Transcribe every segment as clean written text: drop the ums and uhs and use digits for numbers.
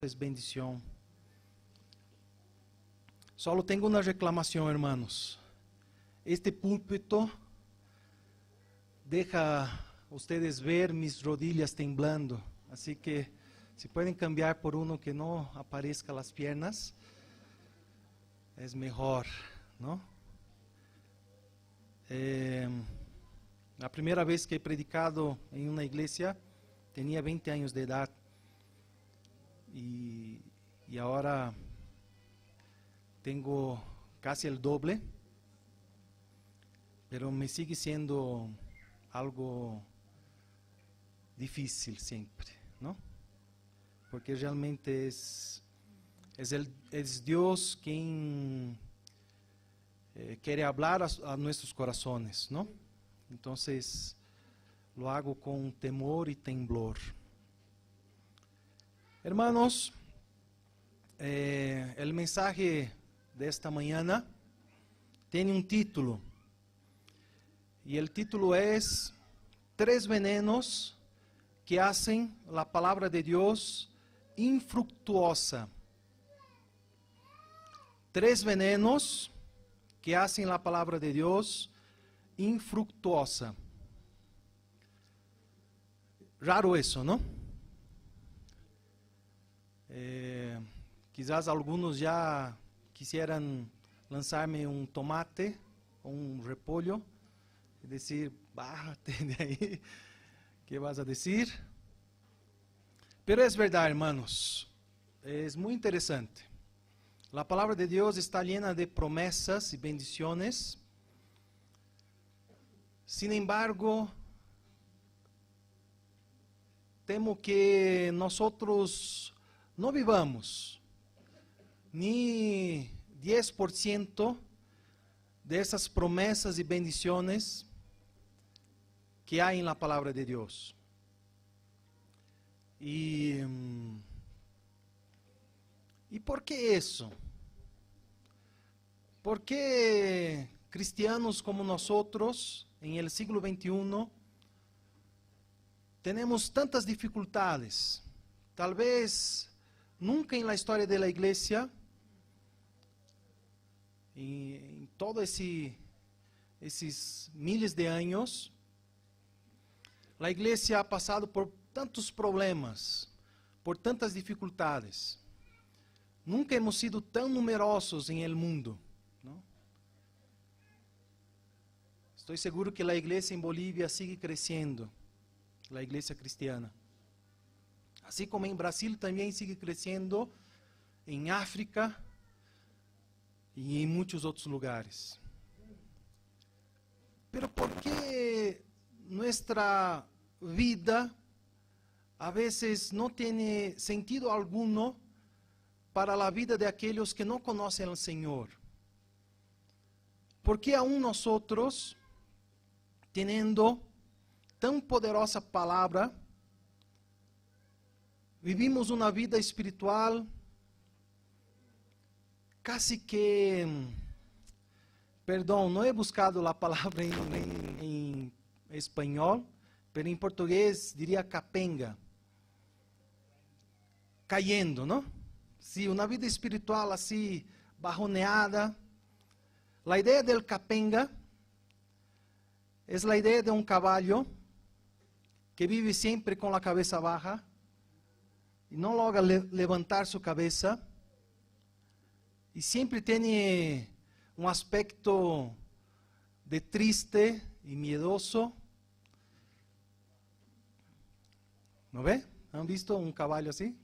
es bendición. Solo tengo una reclamación, hermanos. Este púlpito deja ustedes ver mis rodillas temblando. Así que si pueden cambiar por uno que no aparezca las piernas, es mejor, ¿no? La primera vez que he predicado en una iglesia tenía 20 años de edad y ahora tengo casi el doble, pero me sigue siendo algo difícil siempre, ¿no? Porque realmente es Dios quien quiere hablar a nuestros corazones, ¿no? Entonces lo hago con temor y temblor. Hermanos, el mensaje de esta mañana tiene un título, y el título es 3 venenos que hacen la palabra de Dios infructuosa. 3 venenos que hacen la palabra de Dios infructuosa. Raro eso, ¿no? Quizás algunos ya quisieran lanzarme un tomate o un repollo y decir, bájate de ahí, ¿qué vas a decir? Pero es verdad, hermanos, es muy interesante. La palabra de Dios está llena de promesas y bendiciones. Sin embargo, temo que nosotros no vivamos ni 10% de esas promesas y bendiciones que hay en la palabra de Dios. ¿Y por qué eso? ¿Por qué cristianos como nosotros en el siglo XXI tenemos tantas dificultades? Tal vez nunca en la historia de la iglesia, en todos esos miles de años, la iglesia ha pasado por tantos problemas, por tantas dificultades. Nunca hemos sido tan numerosos en el mundo, ¿no? Estoy seguro que la iglesia en Bolivia sigue creciendo, la iglesia cristiana. Así como en Brasil también sigue creciendo, en África y en muchos otros lugares. Pero ¿por qué nuestra vida a veces no tiene sentido alguno para la vida de aquellos que no conocen al Señor? ¿Por qué aún nosotros, teniendo tan poderosa palabra, vivimos una vida espiritual casi que, perdón, no he buscado la palabra en español, pero en portugués diría capenga, cayendo, ¿no? Sí, una vida espiritual así, bajoneada. La idea del capenga es la idea de un caballo que vive siempre con la cabeza baja y no logra levantar su cabeza, y siempre tiene un aspecto de triste y miedoso. ¿No ve? ¿Han visto un caballo así?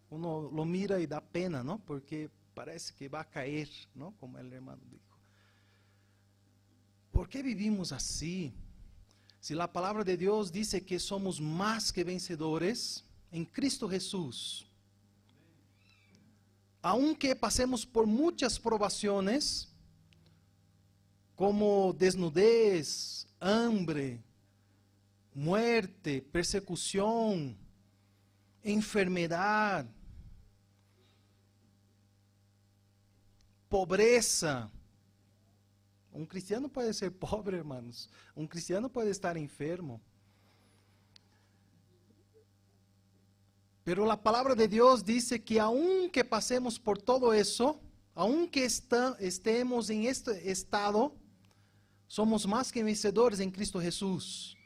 Uno lo mira y da pena, ¿no? Porque parece que va a caer, ¿no? Como el hermano dijo. ¿Por qué vivimos así? Si la palabra de Dios dice que somos más que vencedores en Cristo Jesús. Aunque pasemos por muchas provaciones, como desnudez, hambre, muerte, persecución, enfermedad, pobreza. Un cristiano puede ser pobre, hermanos. Un cristiano puede estar enfermo. Pero la palabra de Dios dice que aunque pasemos por todo eso, aunque estemos en este estado, somos más que vencedores en Cristo Jesús.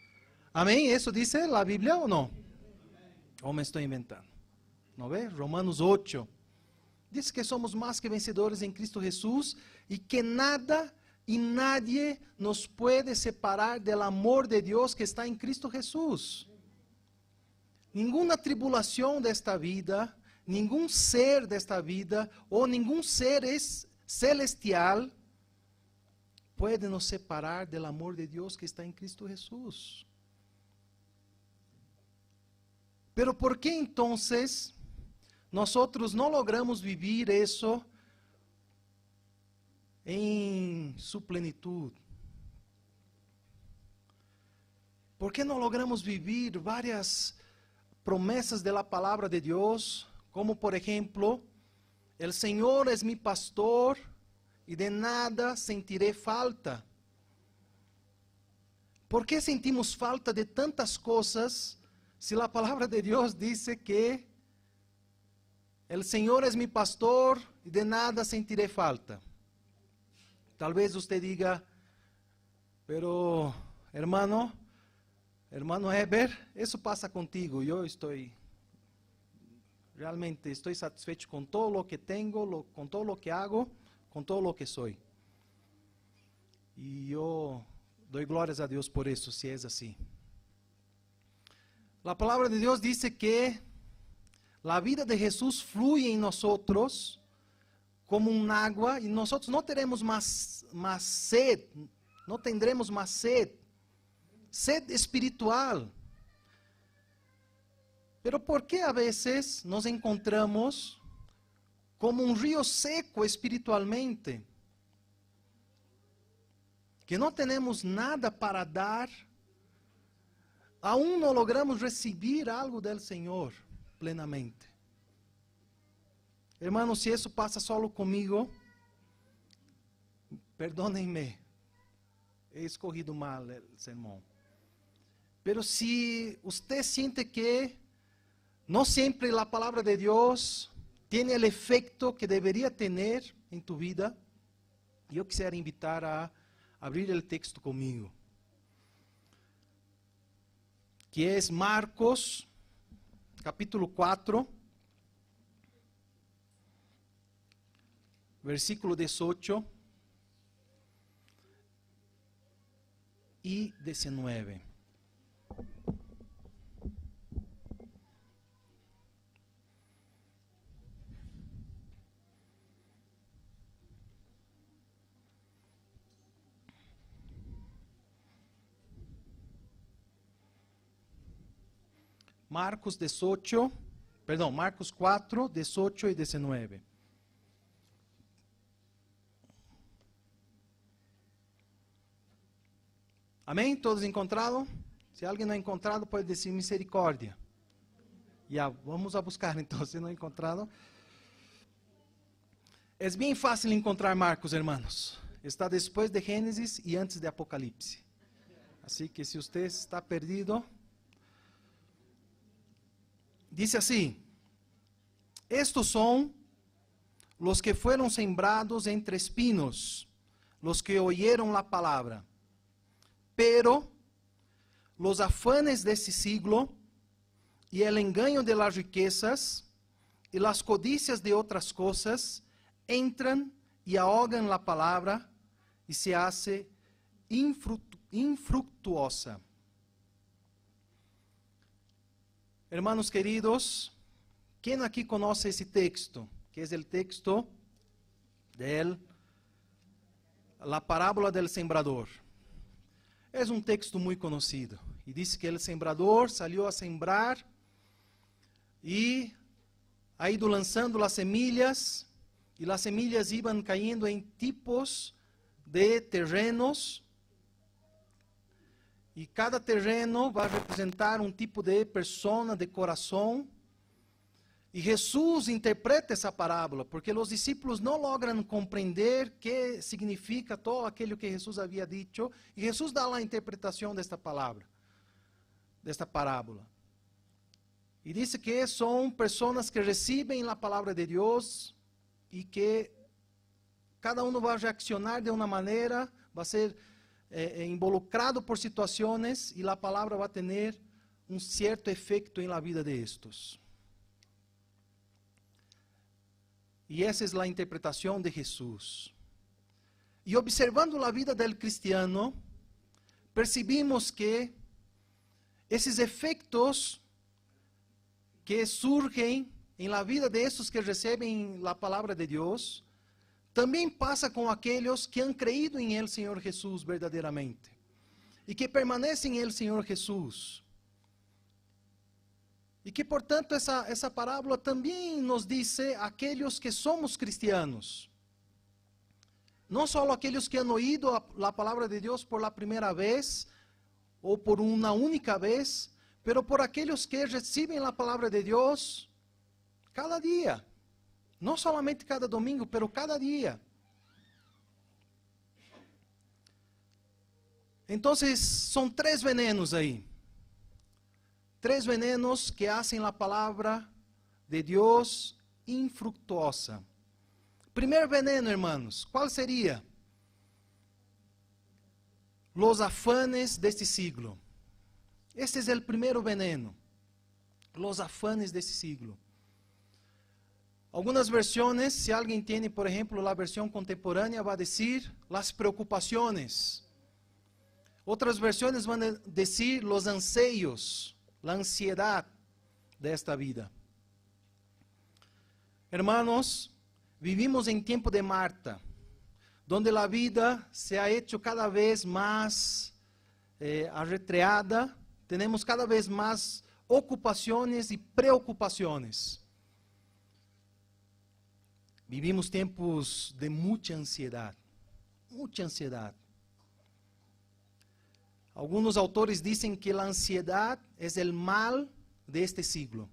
Amén. ¿Eso dice la Biblia o no? ¿O me estoy inventando? ¿No ve? Romanos 8. Dice que somos más que vencedores en Cristo Jesús y que nada y nadie nos puede separar del amor de Dios que está en Cristo Jesús. Ninguna tribulación de esta vida, ningún ser de esta vida o ningún ser celestial puede nos separar del amor de Dios que está en Cristo Jesús. Pero ¿por qué entonces nosotros no logramos vivir eso en su plenitud? ¿Por qué no logramos vivir varias promesas de la palabra de Dios? Como por ejemplo, el Señor es mi pastor y de nada sentiré falta. ¿Por qué sentimos falta de tantas cosas si la palabra de Dios dice que el Señor es mi pastor y de nada sentiré falta? Tal vez usted diga, pero hermano Heber, eso pasa contigo. Yo realmente estoy satisfecho con todo lo que tengo, con todo lo que hago, con todo lo que soy. Y yo doy glorias a Dios por eso, si es así. La palabra de Dios dice que la vida de Jesús fluye en nosotros como un agua y nosotros no tenemos más sed, no tendremos más sed espiritual. Pero ¿por qué a veces nos encontramos como un río seco espiritualmente? Que no tenemos nada para dar, aún no logramos recibir algo del Señor plenamente. Hermanos, si eso pasa solo conmigo, perdónenme, he escogido mal el sermón. Pero si usted siente que no siempre la palabra de Dios tiene el efecto que debería tener en tu vida, yo quisiera invitar a abrir el texto conmigo, que es Marcos, capítulo 4, versículo 18 y 19. Marcos 4, 18 y 19. Amém? Todos encontraram? Se alguém não encontrado, pode dizer misericórdia. Ya, vamos a buscar então, se não encontrado. É bem fácil encontrar Marcos, hermanos. Está depois de Gênesis e antes de Apocalipse. Assim que se você está perdido, dice así: estos son los que fueron sembrados entre espinos, los que oyeron la palabra. Pero los afanes de este siglo y el engaño de las riquezas y las codicias de otras cosas entran y ahogan la palabra y se hace infructuosa. Hermanos queridos, ¿quién aquí conoce ese texto? Que es el texto de la parábola del sembrador. Es un texto muy conocido. Y dice que el sembrador salió a sembrar y ha ido lanzando las semillas, y las semillas iban cayendo en tipos de terrenos, y cada terreno va a representar un tipo de persona, de corazón. Y Jesús interpreta esa parábola, porque los discípulos no logran comprender qué significa todo aquello que Jesús había dicho, y Jesús da la interpretación de esta palabra, de esta parábola. Y dice que son personas que reciben la palabra de Dios y que cada uno va a reaccionar de una manera, va a ser involucrado por situaciones y la palabra va a tener un cierto efecto en la vida de estos. Y esa es la interpretación de Jesús. Y observando la vida del cristiano, percibimos que esos efectos que surgen en la vida de estos que reciben la palabra de Dios, también pasa con aquellos que han creído en el Señor Jesús verdaderamente y que permanecen en el Señor Jesús. Y que, por tanto, esa parábola también nos dice aquellos que somos cristianos. No solo aquellos que han oído la palabra de Dios por la primera vez o por una única vez, pero por aquellos que reciben la palabra de Dios cada día. No solamente cada domingo, pero cada día. Entonces, son 3 venenos ahí. 3 venenos que hacen la palabra de Dios infructuosa. Primer veneno, hermanos, ¿cuál sería? Los afanes de este siglo. Este es el primer veneno. Los afanes de este siglo. Algunas versiones, si alguien tiene, por ejemplo, la versión contemporánea, va a decir las preocupaciones. Otras versiones van a decir los anseios, la ansiedad de esta vida. Hermanos, vivimos en tiempo de Marta, donde la vida se ha hecho cada vez más arretreada, tenemos cada vez más ocupaciones y preocupaciones. Vivimos tiempos de mucha ansiedad, mucha ansiedad. Algunos autores dicen que la ansiedad es el mal de este siglo.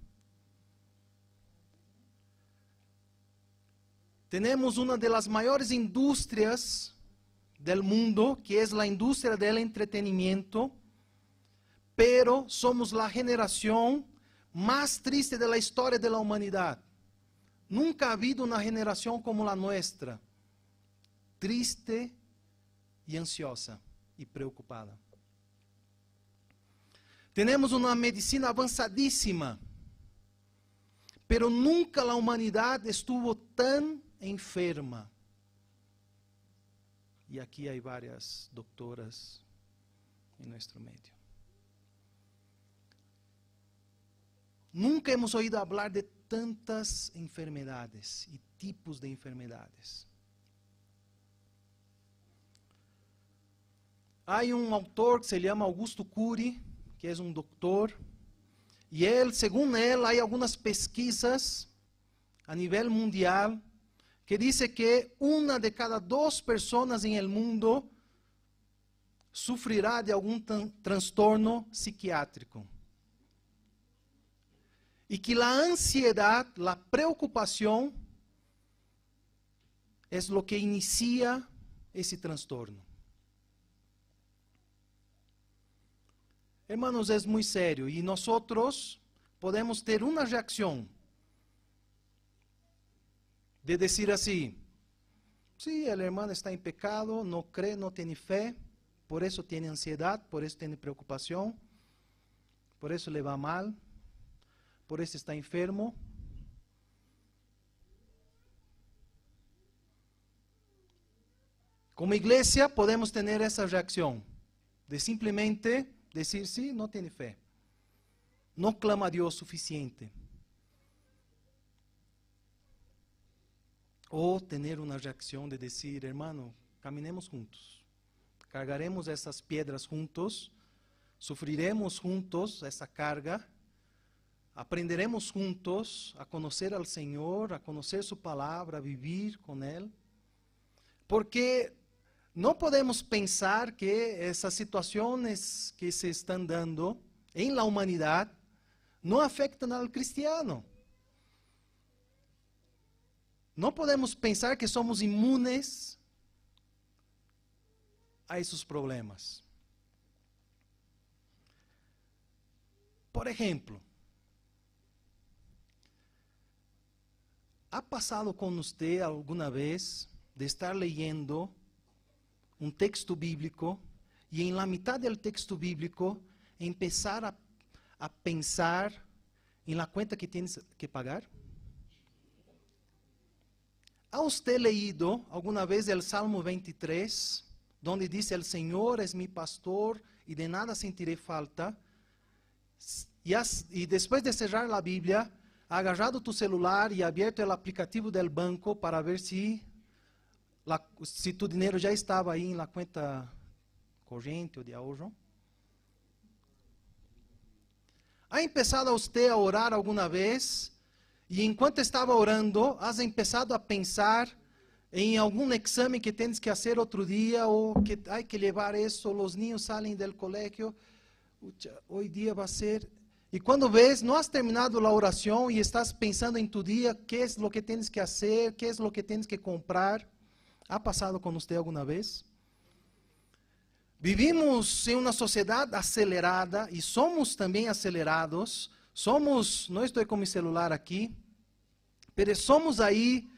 Tenemos una de las mayores industrias del mundo, que es la industria del entretenimiento, pero somos la generación más triste de la historia de la humanidad. Nunca ha habido una generación como la nuestra, triste y ansiosa y preocupada. Tenemos una medicina avanzadísima, pero nunca la humanidad estuvo tan enferma. Y aquí hay varias doctoras en nuestro medio. Nunca hemos oído hablar de tantas enfermedades y tipos de enfermedades. Hay un autor que se llama Augusto Cury, que es un doctor, y él, según él, hay algunas pesquisas a nivel mundial que dice que 1 de cada 2 personas en el mundo sufrirá de algún trastorno psiquiátrico. Y que la ansiedad, la preocupación, es lo que inicia ese trastorno. Hermanos, es muy serio y nosotros podemos tener una reacción de decir así: sí, el hermano está en pecado, no cree, no tiene fe, por eso tiene ansiedad, por eso tiene preocupación, por eso le va mal, por eso está enfermo. Como iglesia podemos tener esa reacción de simplemente decir: sí, no tiene fe, no clama a Dios suficiente. O tener una reacción de decir: hermano, caminemos juntos, cargaremos esas piedras juntos, sufriremos juntos esa carga, aprenderemos juntos a conocer al Señor, a conocer su palabra, a vivir con Él. Porque no podemos pensar que esas situaciones que se están dando en la humanidad no afectan al cristiano. No podemos pensar que somos inmunes a esos problemas. Por ejemplo, ¿Ha pasado con usted alguna vez de estar leyendo un texto bíblico y en la mitad del texto bíblico empezar a pensar en la cuenta que tienes que pagar? ¿Ha usted leído alguna vez el Salmo 23, donde dice, el Señor es mi pastor y de nada sentiré falta? Y después de cerrar la Biblia, ha agarrado tu celular y abierto el aplicativo del banco para ver si tu dinero ya estaba ahí en la cuenta corriente o de ahorro. ¿Ha empezado usted a orar alguna vez? Y enquanto estava orando, has empezado a pensar em algum exame que tens que fazer outro dia, ou que há que levar isso, os niños saem do colégio, hoje dia vai ser. E quando ves, não has terminado a oração e estás pensando em tu dia, que é o que tens que fazer, que é o que tens que comprar. ¿Ha passado com você alguma vez? Vivimos em uma sociedade acelerada e somos também acelerados. Somos, não estou com meu celular aqui, mas somos aí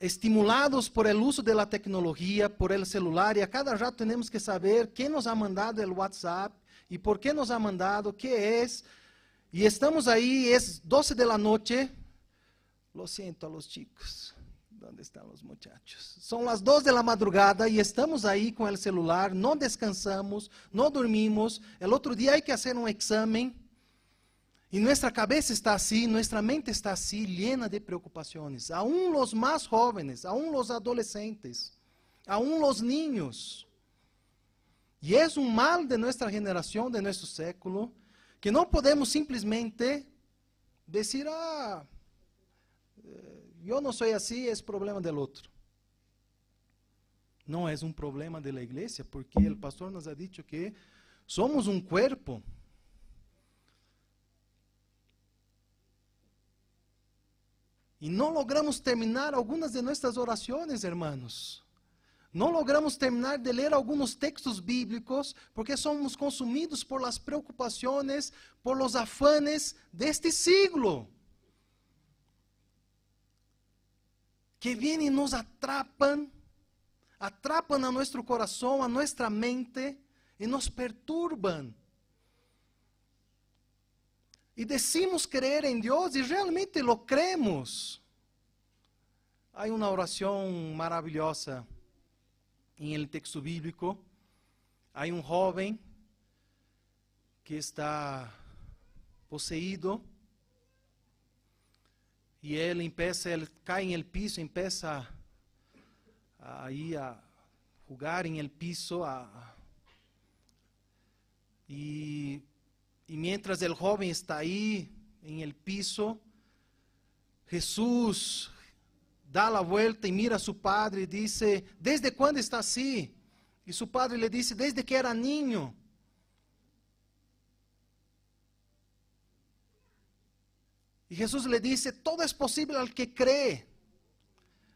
estimulados por el uso de la tecnologia, por el celular, e a cada rato temos que saber quem nos ha mandado el WhatsApp, e por que nos ha mandado, que é, e estamos aí, é 12 de la noche, lo siento a los chicos, onde estão os muchachos? São as 2 de la madrugada e estamos aí com o celular, não descansamos, não dormimos, el outro dia há que fazer um exame, e nossa cabeça está assim, nossa mente está assim, llena de preocupações. Aún os mais jovens, aún os adolescentes, aún os niños. E é um mal de nossa geração, de nosso século, que não podemos simplesmente dizer, eu não sou assim, é problema do outro. Não é um problema da igreja, porque o pastor nos ha dicho que somos um corpo. E não logramos terminar algumas de nossas orações, hermanos. Não logramos terminar de ler alguns textos bíblicos, porque somos consumidos por las preocupações, por los afanes deste siglo. Que vienen e nos atrapan a nosso coração, a nossa mente, e nos perturban. E decimos crer em Deus e realmente lo cremos. Há uma oração maravilhosa em el texto bíblico. Há um jovem que está possuído e ele cai em el piso, empieza a jugar em el piso E mientras el joven está ahí en el piso, Jesús da la vuelta y mira a su padre y dice, ¿desde cuándo está así? Y su padre le dice, desde que era niño. Y Jesús le dice, todo es posible al que cree.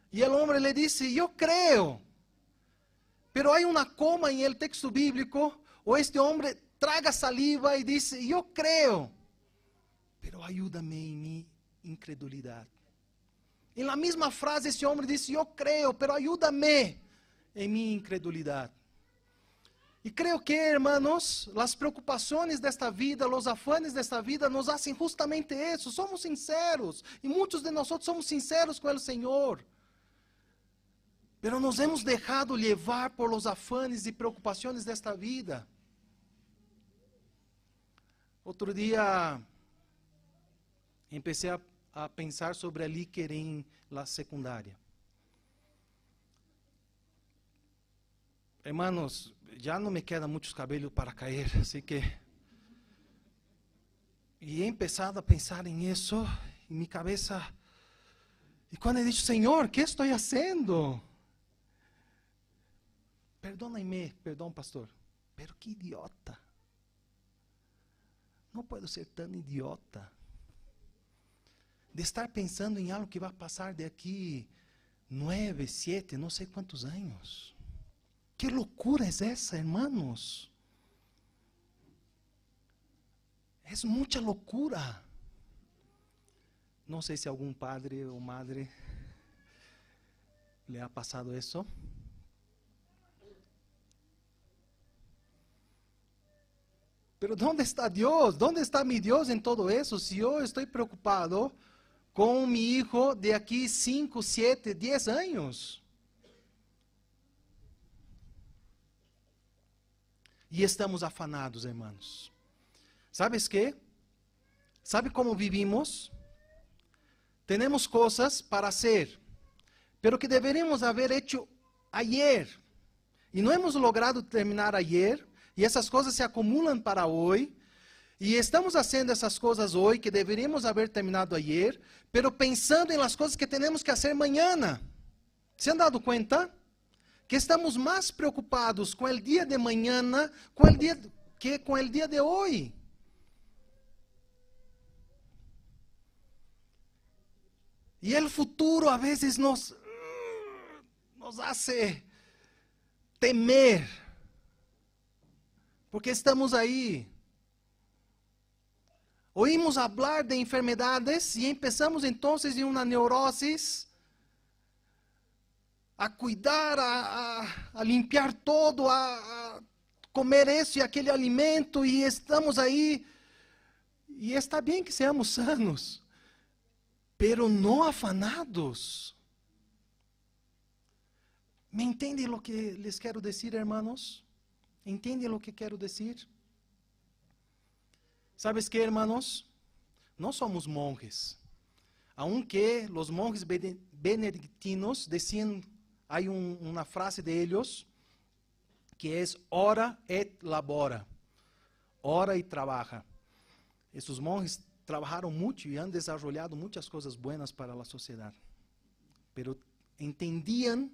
Y el hombre le dice, yo creo. Pero hay una coma en el texto bíblico, o este hombre traga saliva e diz, eu creio, pero ayúdame em minha incredulidade. Em la mesma frase, esse homem disse, eu creio, pero ayúdame em minha incredulidade. E creio que, hermanos, as preocupações desta vida, os afanes desta vida, nos fazem justamente isso. Somos sinceros, e muitos de nós somos sinceros com o Senhor. Pero nos hemos dejado levar por los afanes e preocupações desta vida. Outro dia, comecei a pensar sobre a líquer em la secundária. Hermanos, já não me queda muitos cabelos para cair, assim que... E he empezado a pensar em isso, em minha cabeça... E quando eu disse, Senhor, o que estou fazendo? Perdóname, perdão, pastor, pero que idiota. Não posso ser tão idiota de estar pensando em algo que vai passar daqui 9, 7, não sei quantos anos. Que loucura é essa, hermanos? É muita loucura. Não sei se algum padre ou madre le ha pasado isso. Pero ¿dónde está Dios? ¿Dónde está mi Dios en todo eso? Si yo estoy preocupado con mi hijo de aquí 5, 7, 10 años. E estamos afanados, hermanos. ¿Sabes qué? ¿Sabe cómo vivimos? Tenemos cosas para hacer, pero que deberíamos haber hecho ayer. Y no hemos logrado terminar ayer. E essas coisas se acumulam para hoje. E estamos fazendo essas coisas hoje que deveríamos haber terminado ayer, pero pensando em las coisas que temos que fazer amanhã. ¿Se han dado conta? Que estamos mais preocupados com o dia de amanhã que com o dia de hoje. E o futuro a vezes nos hace temer. Porque estamos aí. Oímos falar de enfermedades e começamos então em uma neurose a cuidar, a limpiar todo, a comer isso e aquele alimento e estamos aí. E está bem que seamos sanos, pero não afanados. ¿Me entendem o que les quero dizer, hermanos? ¿Entienden lo que quero dizer? ¿Sabes qué, hermanos? No somos monjes. Aunque los monjes benedictinos decían, hay una frase de ellos, que es ora et labora. Ora y trabaja. Esos monjes trabajaron mucho y han desarrollado muchas cosas buenas para la sociedad. Pero entendían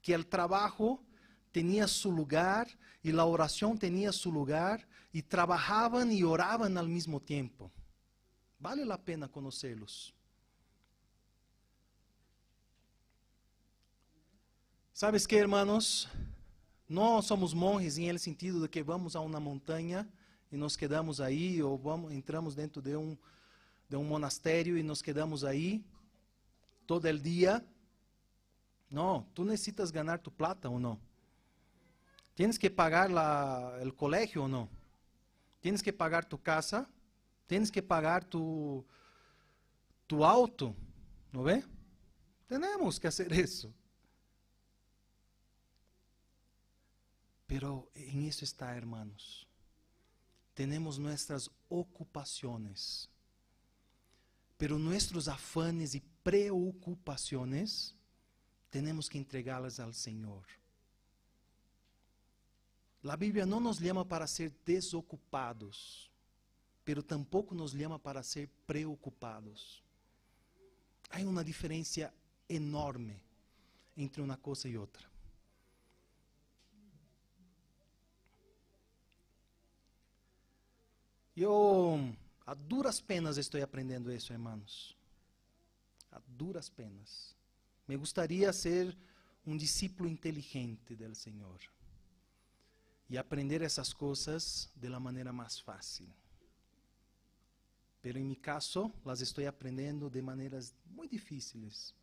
que el trabajo tenía su lugar y la oración tenía su lugar y trabajaban y oraban al mismo tiempo. Vale la pena conocerlos. ¿Sabes qué, hermanos? No somos monjes en el sentido de que vamos a una montaña y nos quedamos ahí, o entramos dentro de un monasterio y nos quedamos ahí todo el día. No, tú necesitas ganar tu plata o no. Tienes que pagar el colegio o no. Tienes que pagar tu casa. Tienes que pagar tu auto. ¿No ve? Tenemos que hacer eso. Pero en eso está, hermanos. Tenemos nuestras ocupaciones. Pero nuestros afanes y preocupaciones tenemos que entregarlas al Señor. La Bíblia não nos llama para ser desocupados, pero tampoco nos llama para ser preocupados. Há uma diferença enorme entre uma coisa e outra. Eu a duras penas estou aprendendo isso, irmãos. A duras penas. Me gustaría ser um discípulo inteligente do Senhor. E aprender essas coisas de la maneira mais fácil. Pero em mi caso, las estou aprendendo de maneiras muito difíceis.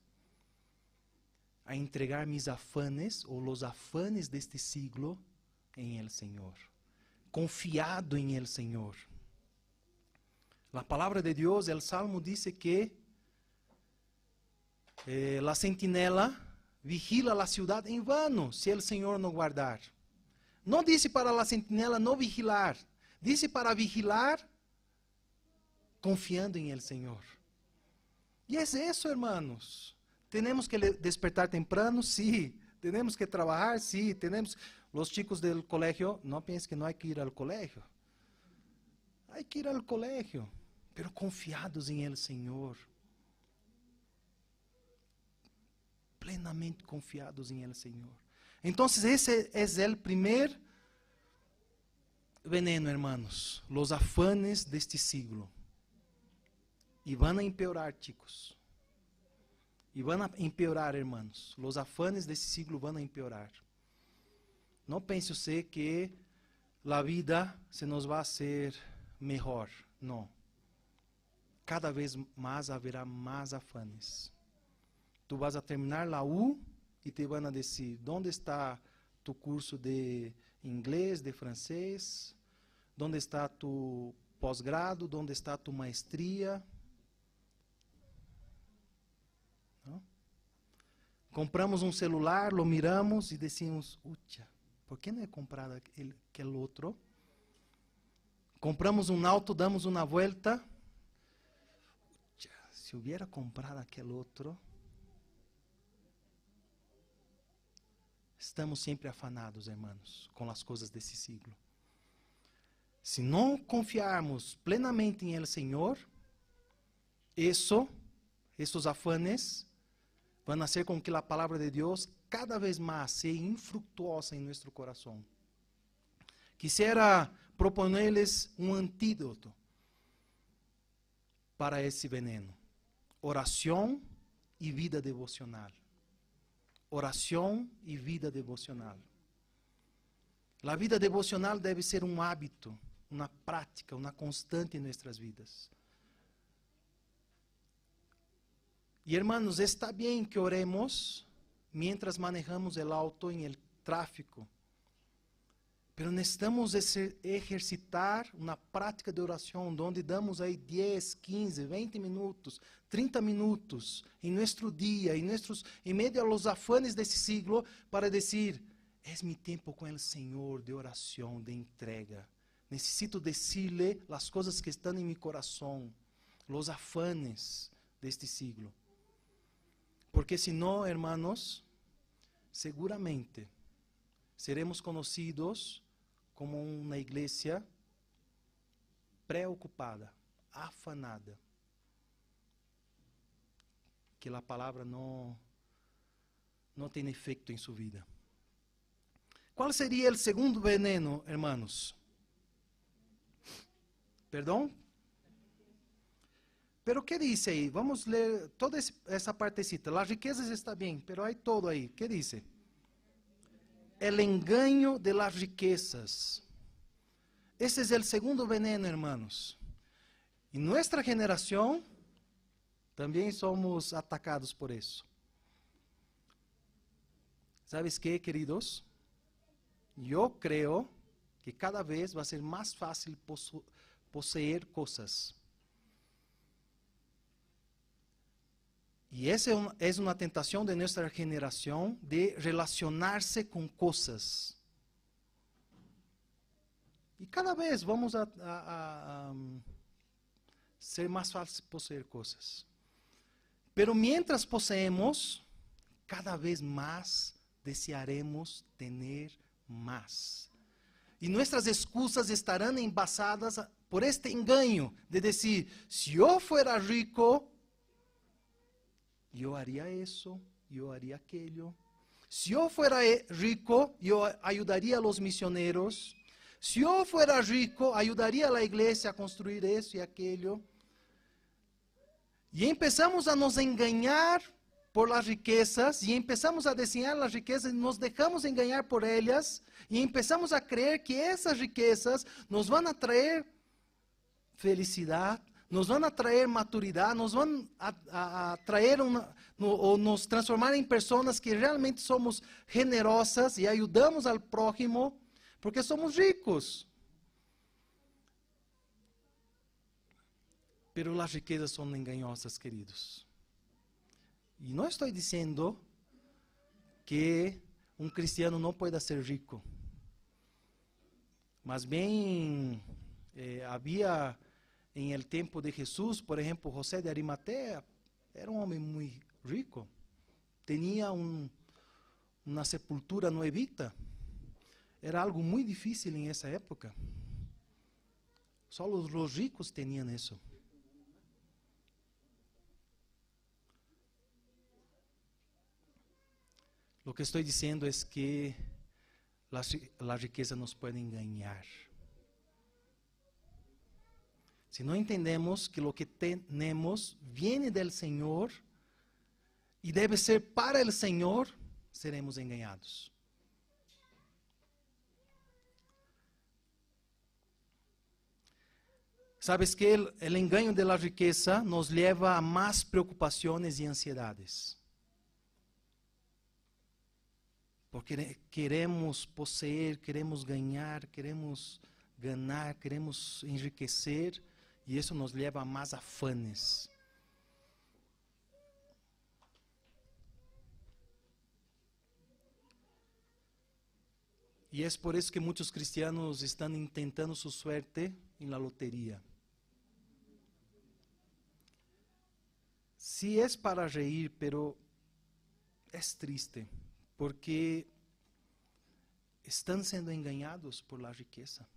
A entregar mis afanes, ou los afanes deste siglo, em el Senhor. Confiado em el Senhor. La palavra de Deus, el Salmo diz que la sentinela vigila la ciudad en vano, se el Senhor não guardar. Não disse para a sentinela não vigilar, disse para vigilar confiando em el Senhor. E é isso, hermanos. Temos que despertar temprano, sim. Temos que trabalhar, sim. Temos os chicos do colégio, não pense que não há que ir ao colégio. Há que ir ao colégio, pero confiados em el Senhor. Plenamente confiados em el Senhor. Então, esse é o primeiro veneno, hermanos. Los afanes deste siglo. E vão a empeorar, chicos. E vão a empeorar, hermanos. Los afanes deste siglo vão a empeorar. Não pense você que a vida se nos vai ser melhor. Não. cada vez más haverá más afanes. Tú vas a terminar la U y te van a decir, ¿dónde está tu curso de inglés, de francés? ¿Dónde está tu posgrado? ¿Dónde está tu maestría? ¿No? Compramos um celular, lo miramos e decimos, ucha, ¿por que não é comprado aquele outro? Compramos um auto, damos uma volta. Ucha, se hubiera comprado aquele outro. Estamos sempre afanados, hermanos, com as coisas desse siglo. Se não confiarmos plenamente em El Senhor, esses afanes vão fazer com que a palavra de Deus cada vez mais seja infructuosa em nosso coração. Quisiera proponerles um antídoto para esse veneno: oração e vida devocional. Oração e vida devocional. A vida devocional deve ser um hábito, uma prática, uma constante em nossas vidas. E, hermanos, está bem que oremos mientras manejamos o auto em el tráfico, pero necessitamos exercitar uma prática de oração, onde damos aí 10, 15, 20 minutos, 30 minutos em nosso dia, em meio a los afanes desse siglo, para dizer, é mi tempo com o Senhor de oração, de entrega. Necessito decirle as coisas que estão em mi coração, los afanes deste siglo. Porque senão, hermanos, seguramente seremos conhecidos como uma igreja preocupada, afanada, que a palavra não tem efeito em sua vida. Qual seria o segundo veneno, hermanos? Perdão? Pero o que diz aí? Vamos ler toda essa partecita. Las riquezas está bem, pero hay todo aí. O que diz? El engaño de las riquezas. Esse é o segundo veneno, hermanos. E nossa geração também somos atacados por isso. ¿Sabes qué, queridos? Eu creio que cada vez vai ser mais fácil possuir coisas. E essa é uma tentação de nossa geração de relacionar-se com coisas. E cada vez vamos a ser mais fácil possuir coisas. Pero mientras poseemos, cada vez mais desearemos ter mais. E nossas excusas estarão embasadas por este engano de dizer, se eu fuera rico, eu haria isso, eu haria aquilo. Se eu fuera rico, eu ajudaria a los misioneros. Se eu fuera rico, ajudaria a igreja a construir isso e aquilo. E começamos a nos enganar por las riquezas, e começamos a desenhar as riquezas, e nos deixamos enganar por elas, e começamos a crer que essas riquezas nos vão a trazer felicidade, nos vão a trazer maturidade, nos vão a trazer ou nos transformar em pessoas que realmente somos generosas e ajudamos ao prójimo, porque somos ricos. Pero as riquezas são enganosas, queridos. E não estou dizendo que um cristiano não pode ser rico. Mas bem, havia em el tempo de Jesus, por exemplo, José de Arimatea, era um homem muito rico. Tinha uma sepultura nuevita. Era algo muito difícil em essa época. Só os ricos tinham isso. O que estou dizendo é que a riqueza nos pode enganar. Se não entendemos que o que temos vem do Senhor e deve ser para o Senhor, seremos enganados. Sabes que el engaño de la riqueza nos lleva a más preocupaciones y ansiedades. Porque queremos poseer, queremos ganhar, queremos ganar, queremos enriquecer, e isso nos leva a mais afanes. E é por isso que muitos cristianos estão tentando sua suerte em la loteria. Sí es para reír, pero es triste, porque están siendo engañados por la riqueza.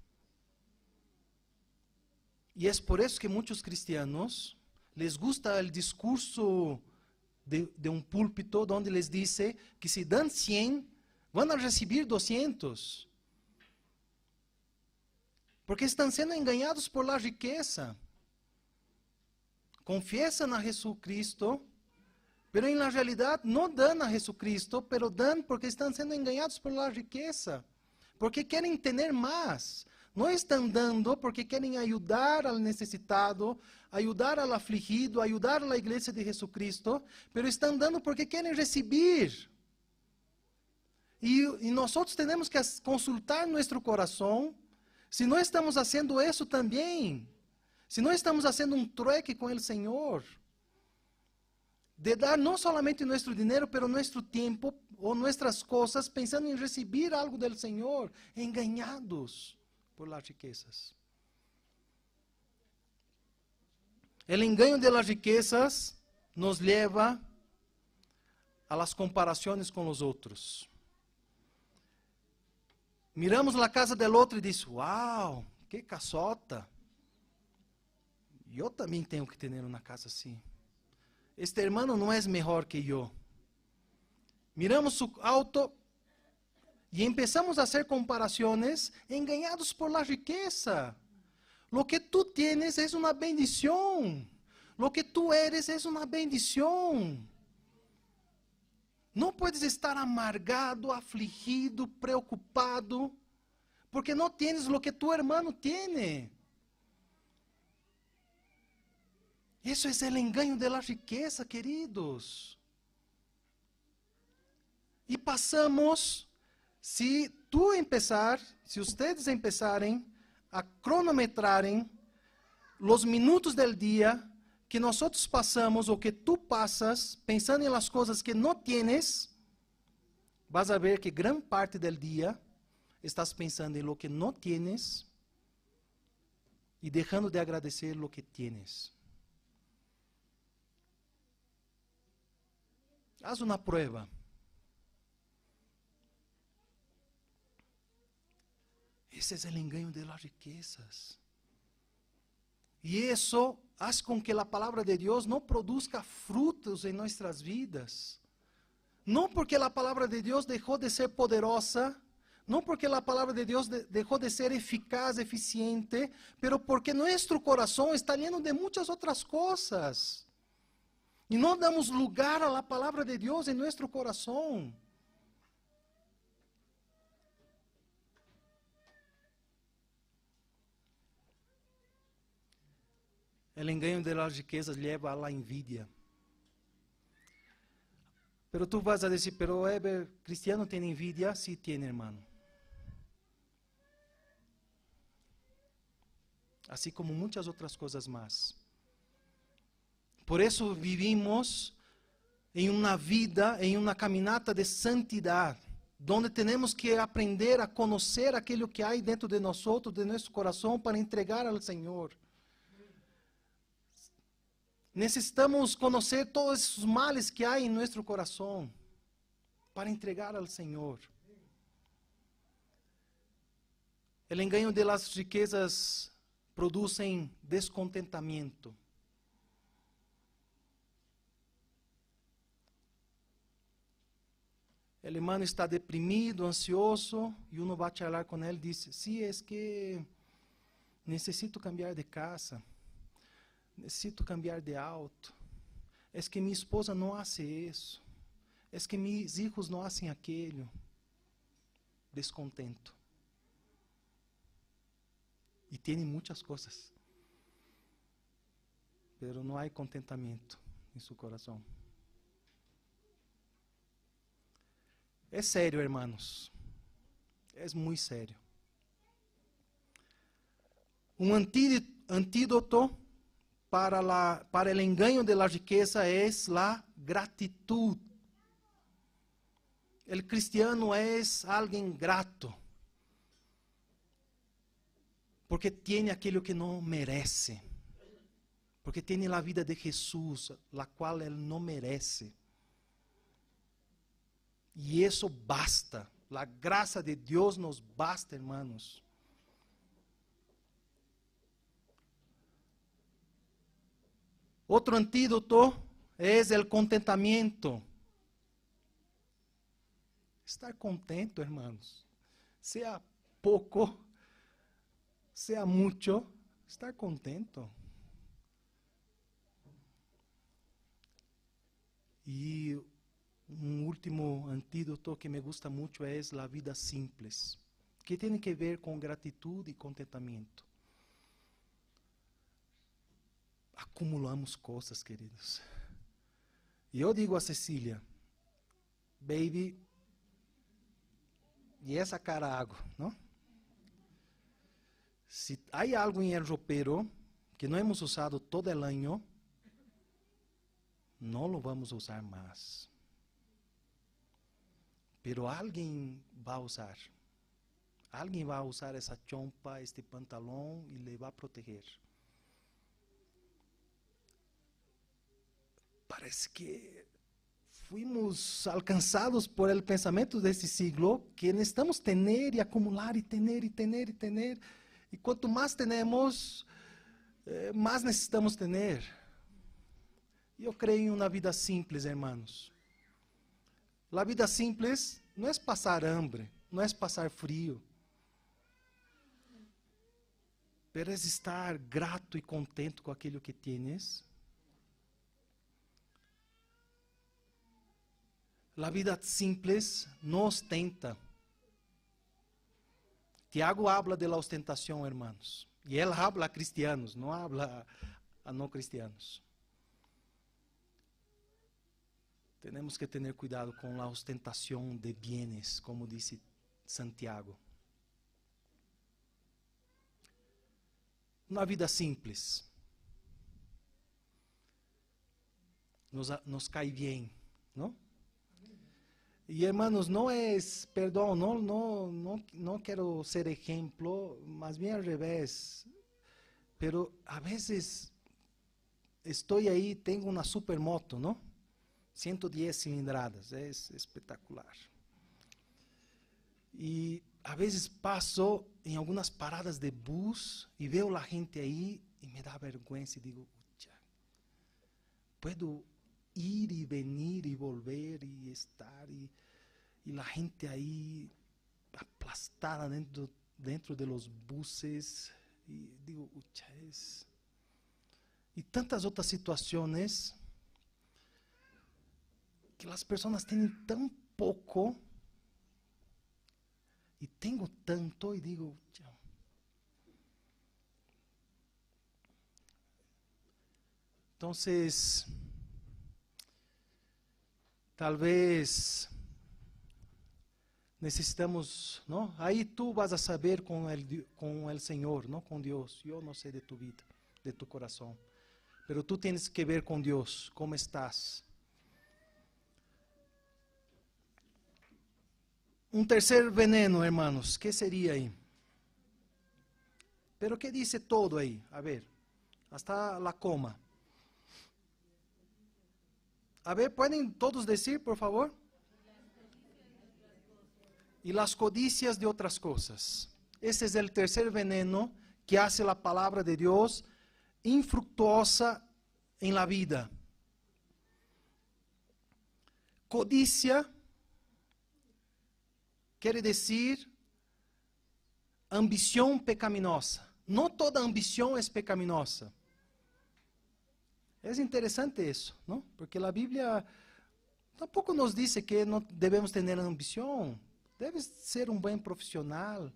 Y es por eso que muchos cristianos les gusta el discurso de un púlpito donde les dice que si dan 100, van a recibir 200. Porque están siendo engañados por la riqueza. Confiesan a Jesucristo, pero en la realidad no dan a Jesucristo, pero dan porque están siendo engañados por la riqueza, porque quieren tener más. No están dando porque quieren ayudar al necesitado, ayudar al afligido, ayudar a la iglesia de Jesucristo, pero están dando porque quieren recibir. Y nosotros tenemos que consultar nuestro corazón, si no estamos haciendo eso también. Se não estamos fazendo um trueque com o Senhor, de dar não somente nosso dinheiro, mas nosso tempo ou nossas coisas, pensando em receber algo do Senhor, engañados por las riquezas. O engaño de las riquezas nos leva a las comparações com os outros. Miramos a casa del outro e diz: "Uau, que casota! Eu também tenho que ter uma casa assim. Este hermano não é melhor que eu." Miramos su auto e empezamos a hacer comparações, engañados por la riqueza. Lo que tú tienes es una bendición. Lo que tú eres es una bendición. Não puedes estar amargado, afligido, preocupado, porque não tienes lo que tu hermano tiene. Isso é o engaño de la riqueza, queridos. E passamos, se ustedes empezarem a cronometrarem os minutos del dia que nós passamos, ou que tu passas, pensando em las coisas que não tienes, vas a ver que gran parte del dia estás pensando em lo que não tienes e deixando de agradecer lo que tienes. Haz uma prueba. Esse é o engaño de las riquezas. E isso faz com que a palavra de Deus não produza frutos em nossas vidas. Não porque a palavra de Deus deixou de ser poderosa, não porque a palavra de Deus deixou de ser eficaz, eficiente, pero porque nosso coração está lleno de muitas outras coisas. E não damos lugar à palavra de Deus em nosso coração. O engaño de las riquezas leva a la envidia. Pero tu vas a dizer, pero Eber, cristiano tem envidia? Sí, tiene, hermano. Assim como muitas outras coisas mais. Por isso vivimos em uma vida, em uma caminata de santidade, onde temos que aprender a conhecer aquilo que há dentro de nós, de nosso coração, para entregar ao Senhor. Necessitamos conhecer todos os males que há em nosso coração, para entregar ao Senhor. O engaño de las riquezas produzem descontentamento. O hermano está deprimido, ansioso, e uno vai falar com ele e diz: "Sí, es que necessito cambiar de casa, necessito cambiar de auto, es que minha esposa não hace isso, es que mis hijos não hacen aquello." Descontento. E tem muitas coisas. pero no hay contentamiento en su corazón. Es serio, hermanos. Es muy serio. Un antídoto para el engaño de la riqueza es la gratitud. El cristiano es alguien grato, porque tiene aquello que no merece, porque tiene la vida de Jesús, la cual él no merece. Y eso basta, la gracia de Dios nos basta, hermanos. Otro antídoto es el contentamiento. Estar contento, hermanos. Sea poco, sea mucho, estar contento. Y un último antídoto que me gusta mucho es la vida simple, que tiene que ver con gratitud y contentamiento. Acumulamos cosas, queridos. Y yo digo a Cecilia, baby, y esa cara hago, ¿no? Si hay algo en el ropero que no hemos usado todo el año, no lo vamos a usar más. Pero alguien va a usar. Alguien va a usar esa chompa, este pantalón y le va a proteger. Parece que fuimos alcanzados por el pensamiento de este siglo que necesitamos tener y acumular y tener y tener y tener. Y cuanto más tenemos, más necesitamos tener. Yo creo en una vida simple, hermanos. La vida simple no es pasar hambre, no es pasar frío, pero es estar grato y contento con aquello que tienes. La vida simple no ostenta. Tiago habla de la ostentación, hermanos. Y él habla a cristianos, no habla a no cristianos. Tenemos que tener cuidado con la ostentación de bienes, como dice Santiago. Una vida simple. Nos cae bien, ¿no? Y hermanos, no es, perdón, no quiero ser ejemplo, más bien al revés. Pero a veces estoy ahí, tengo una supermoto, ¿no? 110 cilindradas, es espectacular. Y a veces paso en algunas paradas de bus y veo la gente ahí y me da vergüenza y digo, puedo ir y venir y volver y estar y la gente ahí aplastada dentro de los buses y digo, y tantas otras situaciones que las personas tienen tan poco y tengo tanto y digo, entonces, tal vez necesitamos, ¿no? Ahí tú vas a saber con el Señor, ¿no? Con Dios. Yo no sé de tu vida, de tu corazón. Pero tú tienes que ver con Dios, cómo estás. Un tercer veneno, hermanos, ¿qué sería ahí? Pero ¿qué dice todo ahí? A ver, hasta la coma. A ver, ¿pueden todos decir, por favor? Y las codicias de otras cosas. Ese es el tercer veneno que hace la palabra de Dios infructuosa en la vida. Codicia quiere decir ambición pecaminosa. No toda ambición es pecaminosa. Es interesante eso, ¿no? Porque la Biblia tampoco nos dice que no debemos tener ambición. Debes ser un buen profesional.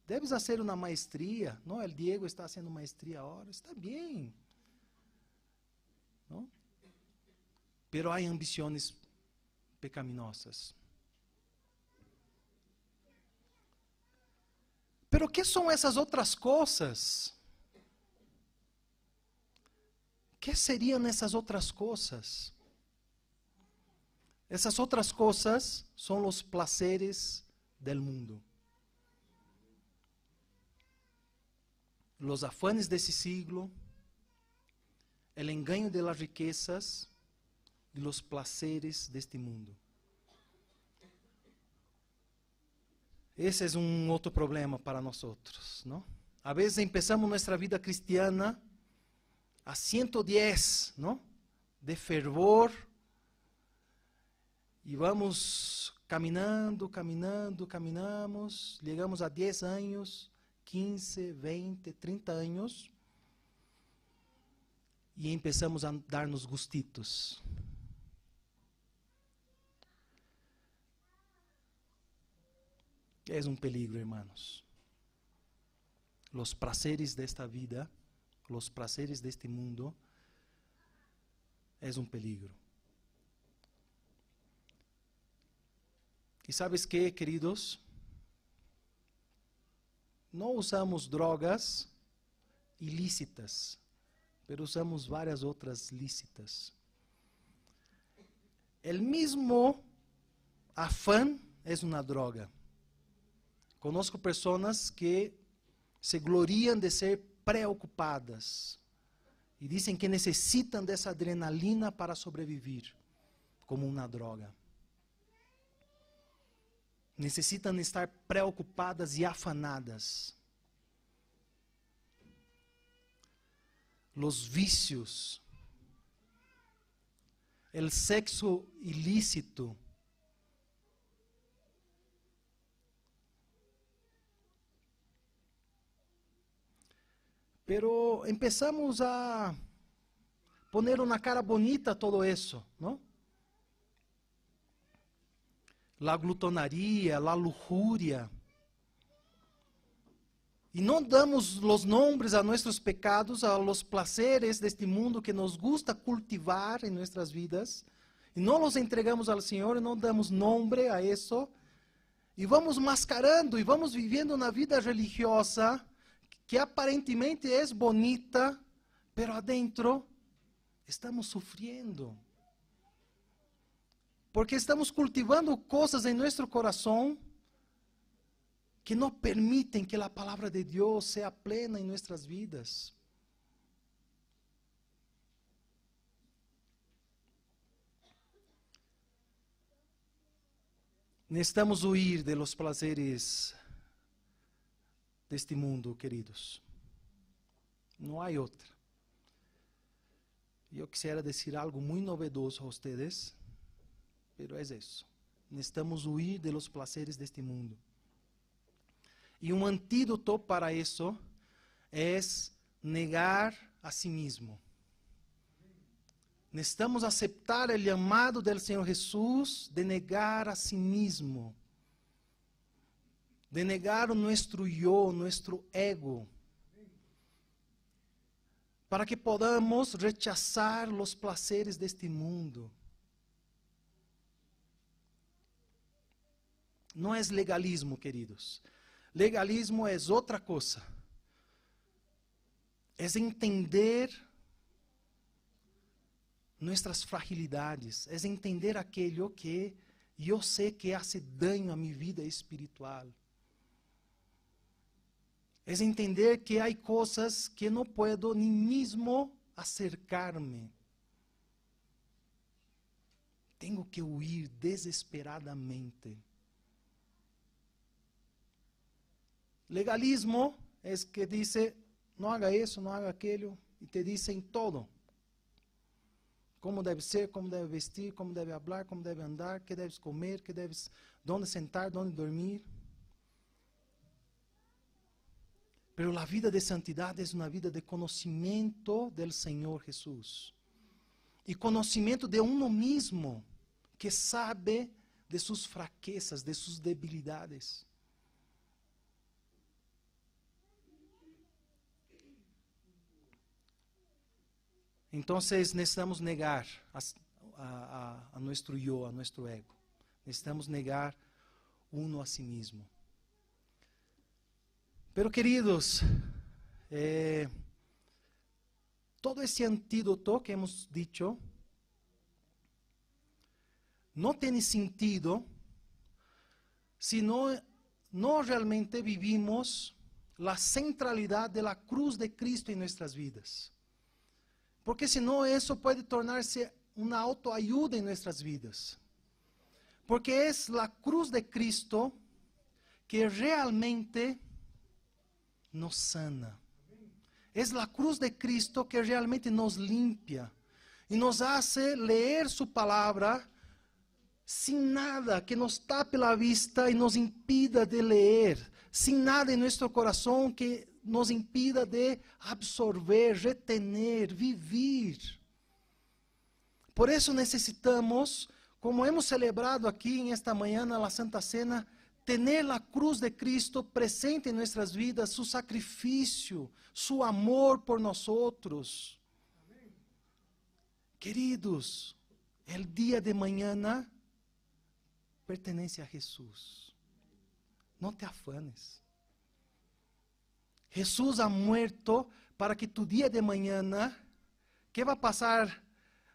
Debes hacer una maestría, ¿no? El Diego está haciendo maestría ahora, está bien. ¿no? Pero hay ambiciones pecaminosas. Pero ¿qué son esas otras cosas? ¿Qué serían esas otras cosas? Esas otras cosas son los placeres del mundo. Los afanes de ese siglo, el engaño de las riquezas y los placeres de este mundo. Ese es un otro problema para nosotros, ¿no? A veces empezamos nuestra vida cristiana a 110, ¿no? De fervor, y vamos caminando, caminamos, llegamos a 10 años, 15, 20, 30 años, y empezamos a darnos gustitos. Es un peligro, hermanos. Los placeres de esta vida, los placeres de este mundo, es un peligro. ¿Y sabes qué, queridos? No usamos drogas ilícitas, pero usamos varias otras lícitas. El mismo afán es una droga. Conozco personas que se gloriam de ser preocupadas e dizem que necessitam dessa adrenalina para sobreviver, como uma droga. Necessitam estar preocupadas e afanadas. Los vícios, el sexo ilícito, pero empezamos a poner una cara bonita a todo eso, ¿no? La glutonaria, la lujuria. Y no damos los nombres a nuestros pecados, a los placeres de este mundo que nos gusta cultivar en nuestras vidas. Y no los entregamos al Señor, y no damos nombre a eso. Y vamos mascarando y vamos viviendo una vida religiosa que aparentemente es bonita, pero adentro estamos sufriendo. Porque estamos cultivando cosas en nuestro corazón que no permiten que la palabra de Dios sea plena en nuestras vidas. Necesitamos huir de los placeres de este mundo, queridos. No hay otra. Yo quisiera decir algo muy novedoso a ustedes, pero es eso. Necesitamos huir de los placeres de este mundo. Y un antídoto para eso es negar a sí mismo. Necesitamos aceptar el llamado del Señor Jesús de negar a sí mismo. De negar nuestro yo, nuestro ego. Para que podamos rechazar los placeres de este mundo. No es legalismo, queridos. Legalismo es otra cosa. Es entender nuestras fragilidades. Es entender aquello que yo sé que hace daño a mi vida espiritual. Es entender que hay cosas que no puedo ni mismo acercarme. Tengo que huir desesperadamente. Legalismo es que dice, no haga eso, no haga aquello, y te dicen todo. Cómo debe ser, cómo debe vestir, cómo debe hablar, cómo debe andar, qué debes comer, qué debes, dónde sentar, dónde dormir. Pero la vida de santidad es una vida de conocimiento del Señor Jesús. Y conocimiento de uno mismo, que sabe de sus fraquezas, de sus debilidades. Entonces necesitamos negar a nuestro yo, a nuestro ego. Necesitamos negar uno a sí mismo. Pero queridos, todo ese antídoto que hemos dicho no tiene sentido si no realmente vivimos la centralidad de la cruz de Cristo en nuestras vidas. Porque senão isso pode tornar-se uma autoayuda em nossas vidas. Porque é a cruz de Cristo que realmente nos sana. É a cruz de Cristo que realmente nos limpia e nos hace leer su palavra sem nada que nos tape a vista e nos impida de ler, sem nada em nosso coração que nos impida de absorver, retener, vivir. Por isso necessitamos, como hemos celebrado aqui em esta manhã na Santa Cena, tener a cruz de Cristo presente em nossas vidas, su sacrifício, su amor por nós outros. Queridos, el dia de mañana pertenece a Jesus. Não te afanes. Jesús ha muerto para que tu día de mañana, ¿qué va a pasar?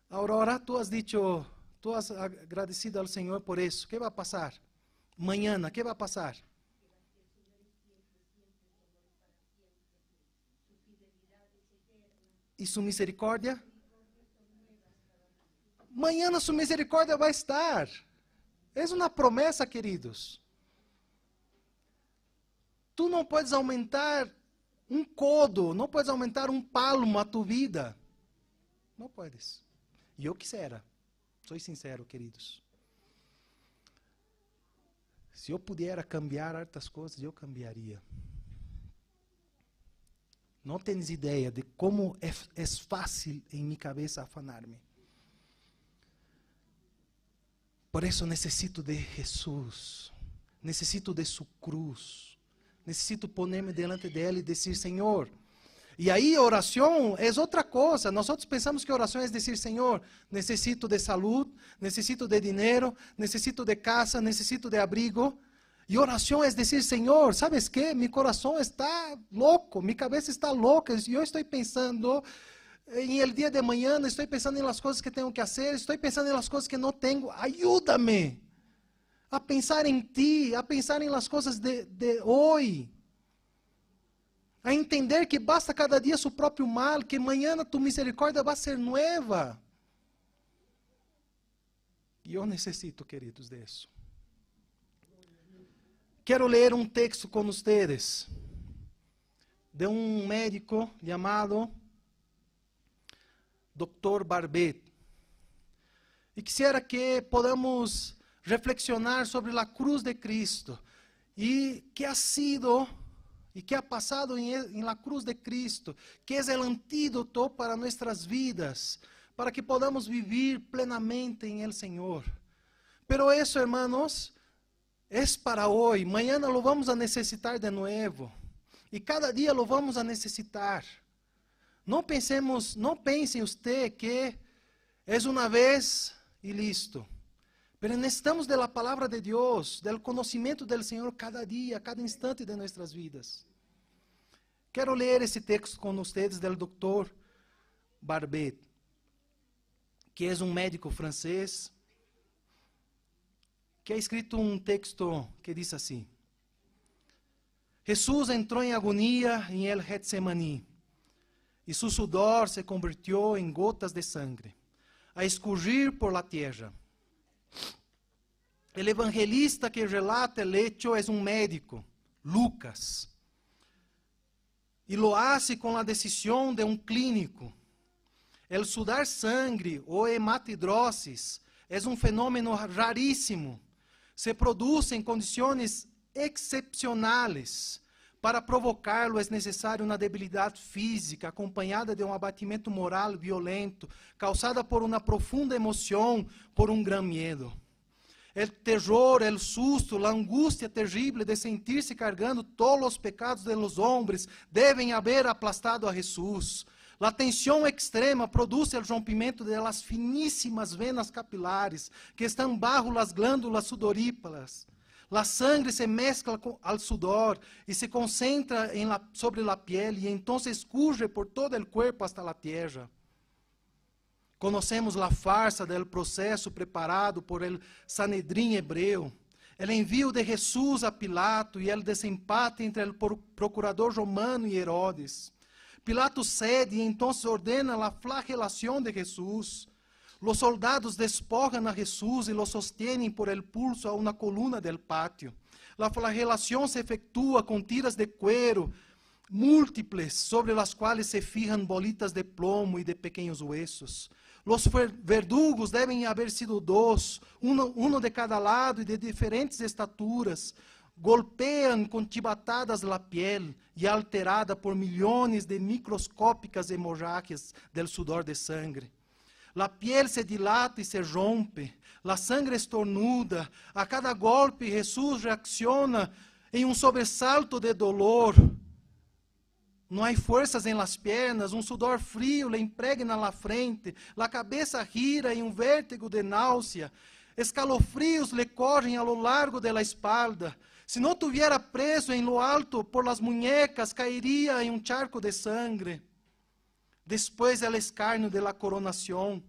Aurora, tú has dicho, tú has agradecido al Señor por eso. ¿Qué va a pasar? Mañana, ¿qué va a pasar? ¿Y su misericordia? Mañana su misericordia va a estar. Es una promesa, queridos. Tú não puedes aumentar um codo, não puedes aumentar um palmo a tu vida. Não puedes. E eu quisera. Sou sincero, queridos. Se eu pudesse cambiar hartas coisas, eu cambiaria. Não tens ideia de como é fácil em minha cabeça afanar-me. Por isso necessito de Jesus. Necessito de sua cruz. Necessito poner-me delante dele e dizer, Senhor. E aí oração é outra coisa. Nós pensamos que oração é dizer, Senhor, necessito de saúde, necessito de dinheiro, necessito de casa, necessito de abrigo. E oração é dizer, Senhor, sabes que? Meu coração está louco, minha cabeça está louca. E eu estou pensando em el dia de manhã, estou pensando em las coisas que tenho que fazer, estou pensando em las coisas que não tenho. Ajuda-me a pensar em ti, a pensar em las coisas de hoje, a entender que basta cada dia seu próprio mal, que amanhã tu misericórdia vai ser nova. E eu necessito, queridos, disso. Quero ler um texto com vocês, de um médico chamado Dr. Barbet. E quisiera que podamos reflexionar sobre a cruz de Cristo e que ha sido e que ha passado em la cruz de Cristo, que é o antídoto para nossas vidas, para que podamos vivir plenamente em el Senhor. Pero isso, hermanos, é para hoje. Mañana lo vamos a necessitar de novo. E cada dia lo vamos a necessitar. Não pense usted que é uma vez e listo. Pero necessitamos da palavra de Deus, do conhecimento do Senhor cada dia, cada instante de nossas vidas. Quero ler esse texto com vocês do Dr. Barbet, que é um médico francês, que ha escrito um texto que diz assim: Jesús entrou em agonia em el Getsemaní, e su sudor se convirtió em gotas de sangre, a escurrir por la tierra. El evangelista que relata el hecho es un médico, Lucas, y lo hace con la decisión de un clínico. El sudar sangre o hematidrosis es un fenómeno rarísimo. Se produce en condiciones excepcionales. Para provocá-lo é necessário uma debilidade física, acompanhada de um abatimento moral violento, causada por uma profunda emoção, por um gran medo. O terror, o susto, a angústia terrível de sentir-se cargando todos os pecados de los hombres devem haber aplastado a Jesus. La tensión extrema produce el rompimiento de las finísimas venas capilares que están bajo las glándulas sudoríparas. La sangre se mezcla al sudor y se concentra sobre la piel y entonces escurre por todo el cuerpo hasta la tierra. Conocemos la farsa del proceso preparado por el Sanedrín hebreo, el envío de Jesús a Pilato y el desempate entre el procurador romano y Herodes. Pilato cede y entonces ordena la flagelación de Jesús. Los soldados despojan a Jesús y lo sostienen por el pulso a una columna del patio. La flagelación se efectúa con tiras de cuero múltiples sobre las cuales se fijan bolitas de plomo y de pequeños huesos. Los verdugos deben haber sido dos, uno de cada lado y de diferentes estaturas. Golpean con chibatadas la piel y alterada por millones de microscópicas hemorragias del sudor de sangre. La piel se dilata y se rompe, la sangre estornuda, a cada golpe Jesús reacciona en un sobresalto de dolor. No hay fuerzas en las piernas, un sudor frío le impregna la frente, la cabeza gira en un vértigo de náusea, escalofríos le corren a lo largo de la espalda. Si no tuviera preso en lo alto por las muñecas, caería en un charco de sangre. Después el escarnio de la coronación,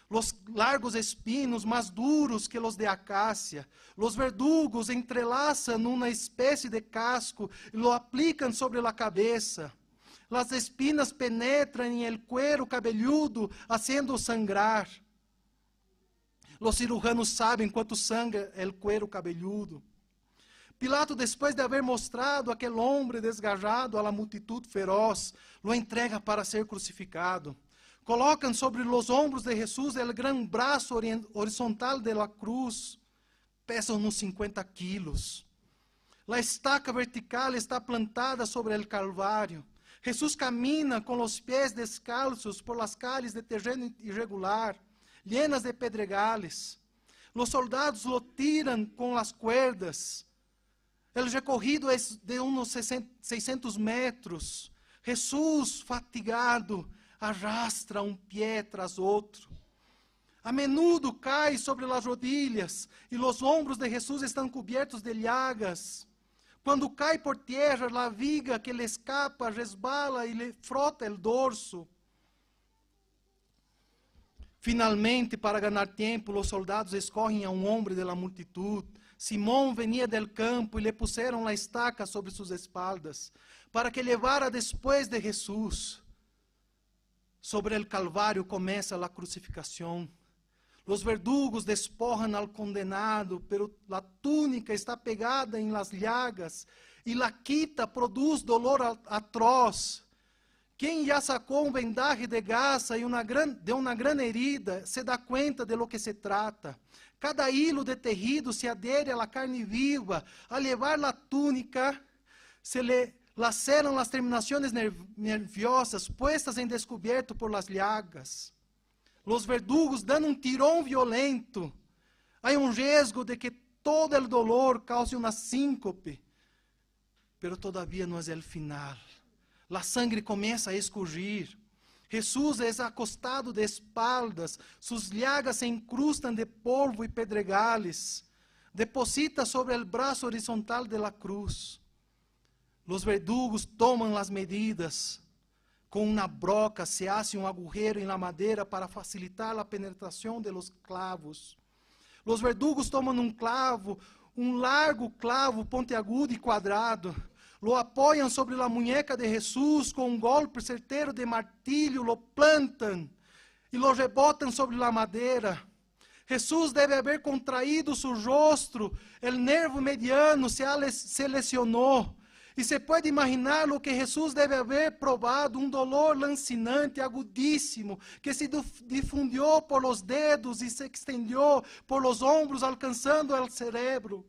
los largos espinos más duros que los de acacia, los verdugos entrelazan una especie de casco y lo aplican sobre la cabeza. Las espinas penetran en el cuero cabelludo, haciendo sangrar. Los cirujanos saben cuánto sangra el cuero cabelludo. Pilato, después de haber mostrado aquel hombre desgarrado a la multitud feroz, lo entrega para ser crucificado. Colocan sobre los hombros de Jesús el gran brazo horizontal de la cruz. Pesa unos 50 kilos. La estaca vertical está plantada sobre el Calvario. Jesús camina con los pies descalzos por las calles de terreno irregular, llenas de pedregales. Los soldados lo tiran con las cuerdas. El recorrido es de unos 600 metros. Jesús, fatigado, arrastra un pie tras otro. A menudo cae sobre las rodillas y los hombros de Jesús están cubiertos de llagas. Cuando cae por tierra, la viga que le escapa resbala y le frota el dorso. Finalmente, para ganar tiempo, los soldados escogen a un hombre de la multitud. Simón venía del campo y le pusieron la estaca sobre sus espaldas, para que llevara después de Jesús. Sobre el Calvario comienza la crucificación. Los verdugos despojan al condenado, pero la túnica está pegada en las llagas y la quita produce dolor atroz. Quien ya sacó un vendaje de gasa de una gran herida se da cuenta de lo que se trata. Cada hilo de tejido se adhiere a la carne viva. Al llevar la túnica, se le laceran las terminaciones nerviosas puestas en descubierto por las llagas. Los verdugos dan un tirón violento. Hay un riesgo de que todo el dolor cause una síncope. Pero todavía no es el final. La sangre comienza a escurrir. Jesús es acostado de espaldas, sus llagas se incrustan de polvo y pedregales. Deposita sobre el brazo horizontal de la cruz. Los verdugos toman las medidas. Con una broca se hace un agujero en la madera para facilitar la penetración de los clavos. Los verdugos toman un clavo, un largo clavo pontiagudo y cuadrado. Lo apoiam sobre a muñeca de Jesus com um golpe certeiro de martilho, lo plantam e lo rebotam sobre a madeira. Jesus deve haver contraído seu rosto, o nervo mediano se lesionou. E se pode imaginar o que Jesus deve haver provado, um dolor lancinante, agudíssimo, que se difundiu por los dedos e se extendió por los ombros, alcançando o cerebro.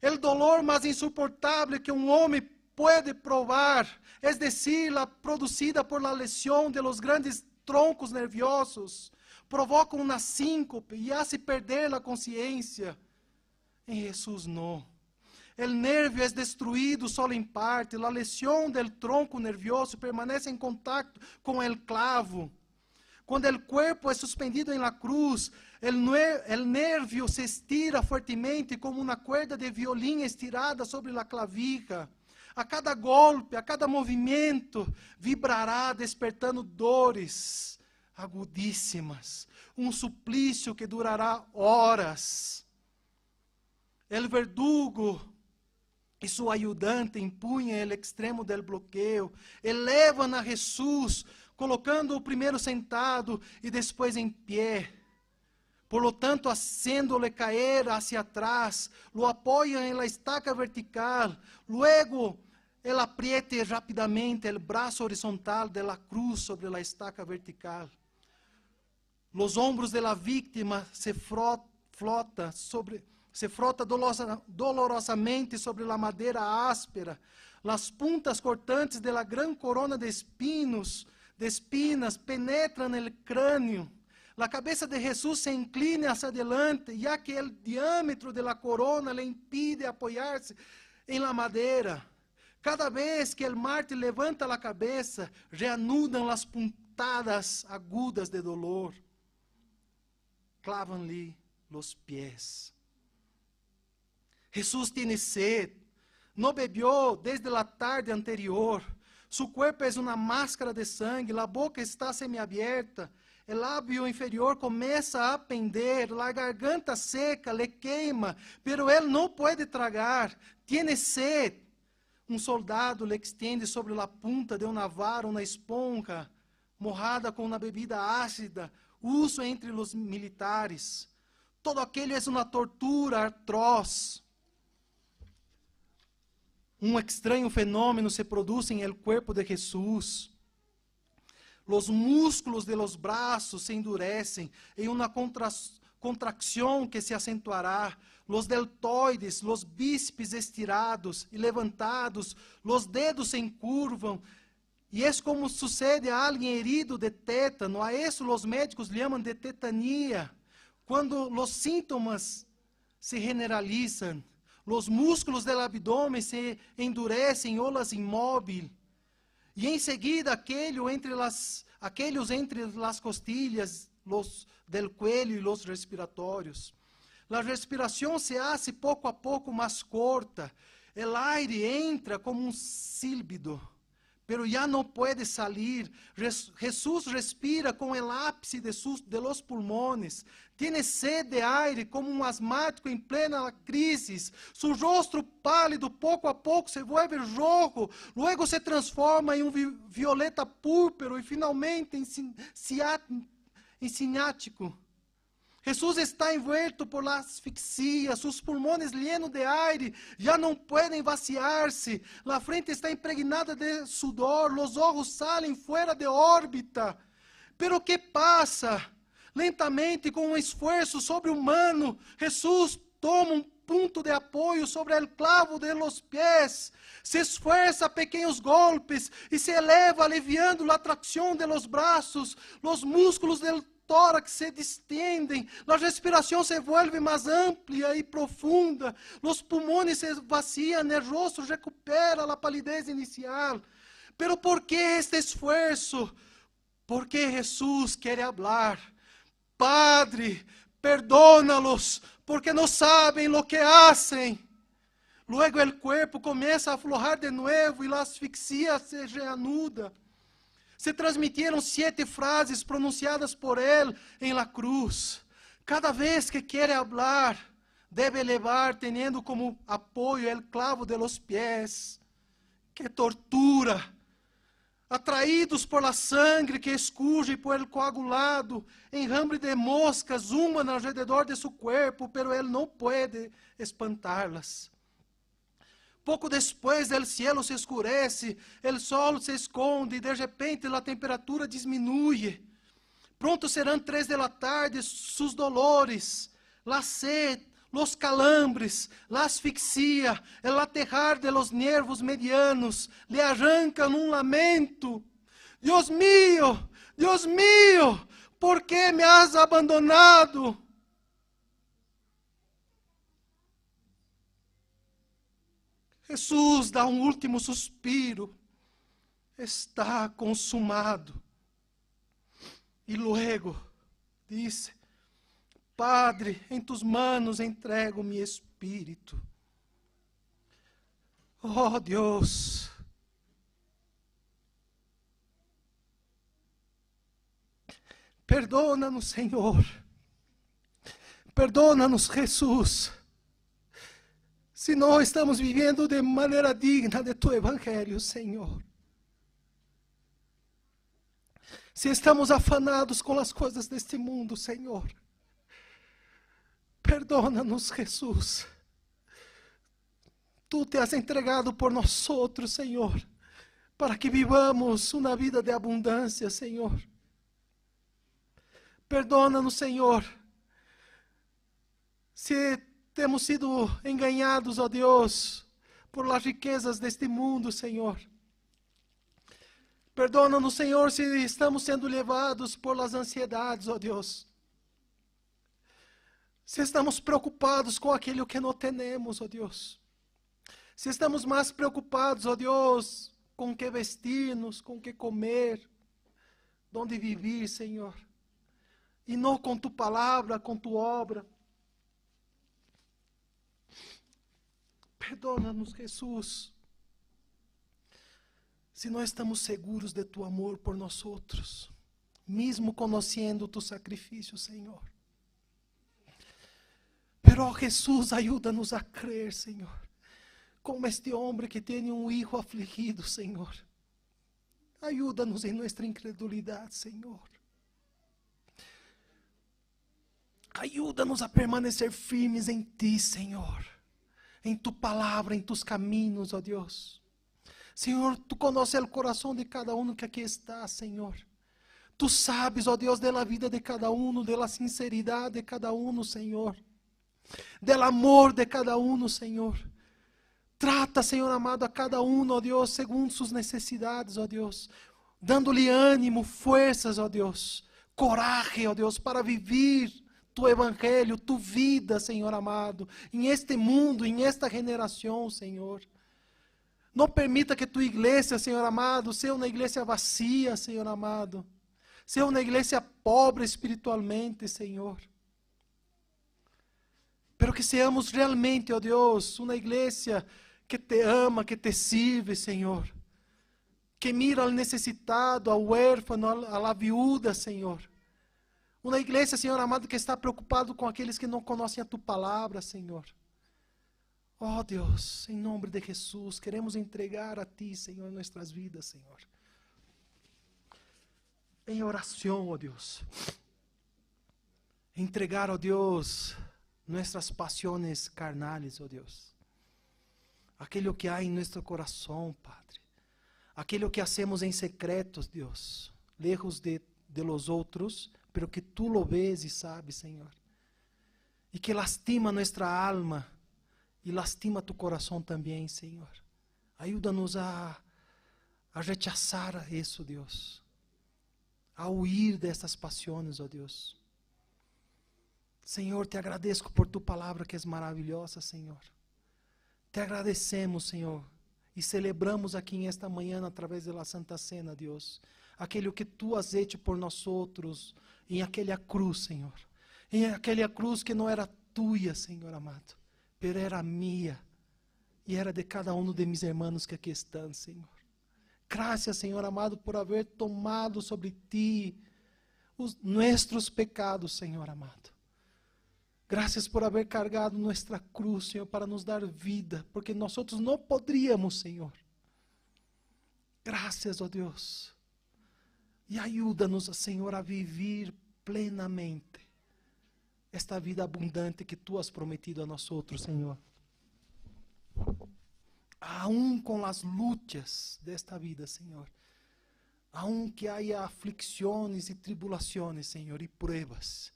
El dolor más insoportable que un hombre puede probar, es decir, la producida por la lesión de los grandes troncos nerviosos, provoca una síncope y hace perder la conciencia. En Jesús no. el nervio es destruido solo en parte, la lesión del tronco nervioso permanece en contacto con el clavo. Cuando el cuerpo es suspendido en la cruz, el nervio se estira fuertemente como una cuerda de violín estirada sobre la clavija. A cada golpe, a cada movimento, vibrará despertando dores agudíssimas. Suplício que durará horas. El verdugo e su ayudante empunham el extremo del bloqueio, elevam a Jesus, colocando o primeiro sentado e depois em pé. Por lo tanto, haciéndole caer hacia atrás, lo apoyan en la estaca vertical, luego él apriete rápidamente el brazo horizontal de la cruz sobre la estaca vertical. Los hombros de la víctima se frota dolorosamente sobre la madeira áspera. Las puntas cortantes de la gran corona de espinas penetran el cráneo. La cabeza de Jesús se inclina hacia adelante, ya que el diámetro de la corona le impide apoyarse en la madera. Cada vez que el mártir levanta la cabeza, reanudan las puntadas agudas de dolor. Clavan-lhe los pies. Jesús tiene sed. No bebió desde la tarde anterior. Su cuerpo es una máscara de sangue. La boca está semiabierta. El labio inferior começa a pender. La garganta seca le queima. Pero él no puede tragar. Tiene sed. Um soldado lhe extiende sobre a punta de uma vara uma esponja mojada com uma bebida ácida, uso entre os militares. Todo aquilo é uma tortura atroz. Um estranho fenômeno se produz em el cuerpo de Jesús. Los músculos de los braços se endurecem em uma contracção que se acentuará. Los deltoides, los bíceps estirados e levantados, los dedos se encurvam. E é como sucede a alguém herido de tétano. A isso os médicos chamam de tetania. Quando os sintomas se generalizam, os músculos do abdômen se endurecem ou las imóvel. E em seguida aqueles entre as costilhas, los del cuello e los respiratórios. A respiração se hace pouco a pouco mais corta. O aire entra como um sílbido, pero já não pode sair. Jesús respira com o ápice de los pulmones. Tiene sed de aire como um asmático em plena crise. Su rostro pálido pouco a pouco se vuelve rojo, luego se transforma em violeta púrpura e finalmente em ciático. Jesús está envuelto por la asfixia, sus pulmones llenos de aire ya no pueden vaciarse, la frente está impregnada de sudor, los ojos salen fuera de órbita. Pero ¿qué pasa? Lentamente, com um esforço sobre-humano, Jesús toma um ponto de apoio sobre o clavo de los pies, se esforça a pequenos golpes e se eleva aliviando a tração de los braços, los músculos del tórax se distendem, a respiração se vuelve mais ampla e profunda, os pulmões se vaciam, o rosto recupera a palidez inicial. Pero ¿por qué este esfuerzo? Porque Jesús quiere hablar. Padre, perdónalos, porque não sabem lo que hacen. Luego el cuerpo começa a aflojar de nuevo e la asfixia se reanuda. Se transmitieron 7 frases pronunciadas por él en la cruz. Cada vez que quiere hablar, debe elevar teniendo como apoyo el clavo de los pies. ¡Qué tortura! Atraídos por la sangre que escurge por el coagulado, enjambre de moscas zumbam alrededor de su cuerpo, pero él no puede espantarlas. Pouco depois, o cielo se escurece, o sol se esconde e de repente a temperatura diminui. Pronto serão 3 da tarde, sus dolores, la sed, los calambres, la asfixia, el aterrar de los nervos medianos, le arrancan um lamento. Dios mío, ¿por qué me has abandonado? Jesús da un último suspiro. Está consumado. Y luego dice: Padre, en tus manos entrego mi espíritu. Oh Dios, perdónanos, Señor. Perdónanos, Jesús, si no estamos viviendo de manera digna de tu evangelio, Señor. Si estamos afanados con las cosas de este mundo, Señor. Perdónanos, Jesús. Tú te has entregado por nosotros, Señor, para que vivamos una vida de abundancia, Señor. Perdónanos, Señor, si temos sido engañados, ó Deus, por las riquezas deste mundo, Senhor. Perdona-nos, Senhor, se estamos sendo levados por las ansiedades, ó Deus. Se estamos preocupados com aquilo que não temos, ó Deus. Se estamos mais preocupados, ó Deus, com o que vestir-nos, com o que comer, onde viver, Senhor. E não com tu palavra, com tu obra. Perdona-nos, Jesus, se não estamos seguros de tu amor por nós outros, mesmo conhecendo tu sacrifício, Senhor. Pero, oh Jesus, ajuda-nos a crer, Senhor, como este homem que tem um filho afligido, Senhor. Ajuda-nos em nossa incredulidade, Senhor. Ajuda-nos a permanecer firmes em ti, Senhor. Em tu palavra, em tus caminhos, ó Deus. Senhor, tu conheces o coração de cada um que aqui está, Senhor. Tu sabes, ó Deus, da vida de cada um, da sinceridade de cada um, Senhor. Do amor de cada um, Senhor. Trata, Senhor amado, a cada um, ó Deus, segundo suas necessidades, ó Deus. Dando-lhe ânimo, forças, ó Deus. Coragem, ó Deus, para viver tu evangelho, tu vida, Senhor amado, em este mundo, em esta geração, Senhor. Não permita que tua igreja, Senhor amado, seja uma igreja vazia, Senhor amado. Seja uma igreja pobre espiritualmente, Senhor. Pero que seamos realmente, ó Deus, uma igreja que te ama, que te sirve, Senhor. Que mira ao necessitado, ao huérfano, à viúva, Senhor. Uma igreja, Senhor amado, que está preocupado com aqueles que não conhecem a tu palavra, Senhor. Oh Deus, em nome de Jesus, queremos entregar a ti, Senhor, nossas vidas, Senhor. Em oração, ó Deus. Entregar, ó Deus, nossas paixões carnais, ó Deus. Aquilo que há em nosso coração, Padre. Aquilo que hacemos em secretos, Deus. Lejos de los outros, pero que tu lo ves e sabes, Senhor. E que lastima nossa alma e lastima tu coração também, Senhor. Ajuda-nos a rechazar isso, Deus. A huir dessas paixões, ó Deus. Senhor, te agradeço por tu palavra que é maravilhosa, Senhor. Te agradecemos, Senhor, e celebramos aqui nesta manhã através da Santa Cena, Deus, aquilo que tu has hecho por nós outros, em aquela cruz, Senhor. Em aquela cruz que não era tua, Senhor amado, pero era minha e era de cada um de mis hermanos que aqui estão, Senhor. Graças, Senhor amado, por haver tomado sobre ti os nossos pecados, Senhor amado. Graças por haver cargado nossa cruz, Senhor, para nos dar vida, porque nós outros não poderíamos, Senhor. Graças, ó Deus. E ajuda-nos, Senhor, a viver plenamente esta vida abundante que tu has prometido a nós outros, Senhor. Aún com as lutas desta vida, Senhor. Aún que haya aflicções e tribulações, Senhor, e pruebas.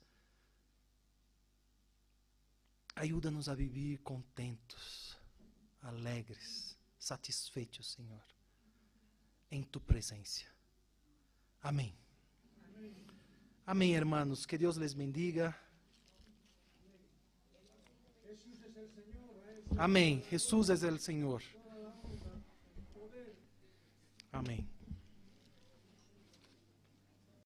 Ajuda-nos a viver contentos, alegres, satisfeitos, Senhor, em tu presença. Amém. Amém, hermanos. Que Deus les bendiga. Amém. Jesus é o Senhor. Amém.